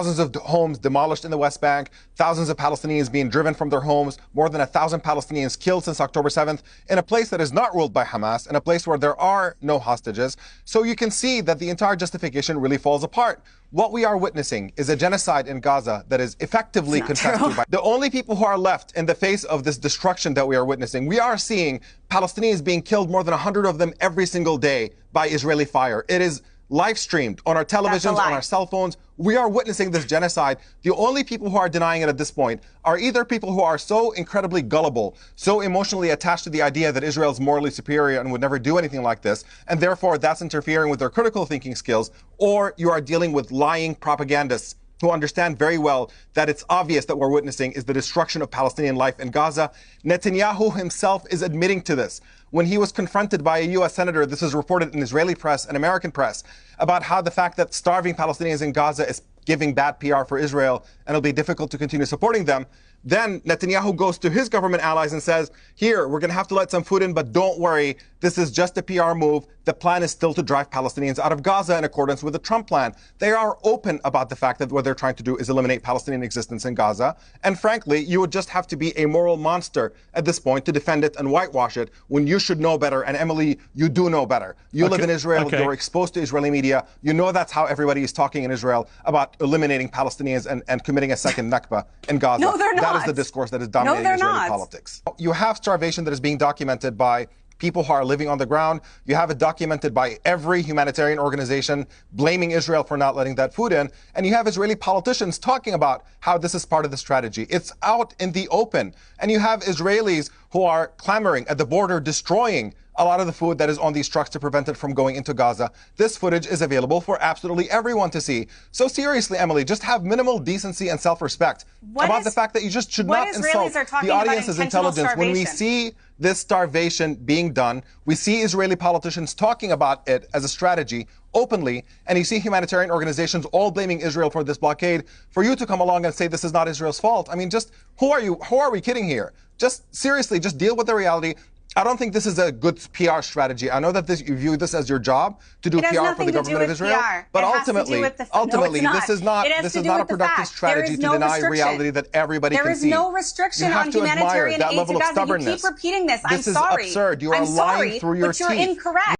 Thousands of homes demolished in the West Bank, thousands of Palestinians being driven from their homes, more than 1,000 Palestinians killed since October 7th, in a place that is not ruled by Hamas, in a place where there are no hostages. So you can see that the entire justification really falls apart. What we are witnessing is a genocide in Gaza that is effectively confessed to by the only people who are left in the face of this destruction that we are witnessing. We are seeing Palestinians being killed, more than 100 of them every single day, by Israeli fire. It is live streamed on our televisions, on our cell phones. We are witnessing this genocide. The only people who are denying it at this point are either people who are so incredibly gullible, so emotionally attached to the idea that Israel is morally superior and would never do anything like this, and therefore that's interfering with their critical thinking skills, or you are dealing with lying propagandists who understand very well that it's obvious that we're witnessing is the destruction of Palestinian life in Gaza. Netanyahu himself is admitting to this. When he was confronted by a U.S. senator, this is reported in Israeli press and American press, about how the fact that starving Palestinians in Gaza is giving bad PR for Israel and it'll be difficult to continue supporting them. Then Netanyahu goes to his government allies and says, here, we're going to have to let some food in, but don't worry, this is just a PR move. The plan is still to drive Palestinians out of Gaza in accordance with the Trump plan. They are open about the fact that what they're trying to do is eliminate Palestinian existence in Gaza. And frankly, you would just have to be a moral monster at this point to defend it and whitewash it when you should know better. And Emily, you do know better. You live in Israel. You're exposed to Israeli media. You know that's how everybody is talking in Israel about eliminating Palestinians and committing a second Nakba in Gaza. No, they're not. That is the discourse that is dominating Israeli politics. You have starvation that is being documented by people who are living on the ground. You have it documented by every humanitarian organization blaming Israel for not letting that food in. And you have Israeli politicians talking about how this is part of the strategy. It's out in the open. And you have Israelis who are clamoring at the border, destroying a lot of the food that is on these trucks to prevent it from going into Gaza. This footage is available for absolutely everyone to see. So seriously, Emily, just have minimal decency and self-respect about the fact that you just should not insult the audience's intelligence. When we see this starvation being done, we see Israeli politicians talking about it as a strategy openly, and you see humanitarian organizations all blaming Israel for this blockade. For you to come along and say this is not Israel's fault, I mean, just who are we kidding here? Just seriously, just deal with the reality. I don't think this is a good PR strategy. I know that you view this as your job to do PR for the government of Israel, but ultimately, this is not a productive strategy to deny reality that everybody can see. There is no restriction on humanitarian aid to Gaza. You keep repeating this. I'm sorry. This is absurd. You are lying through your teeth. But you're incorrect.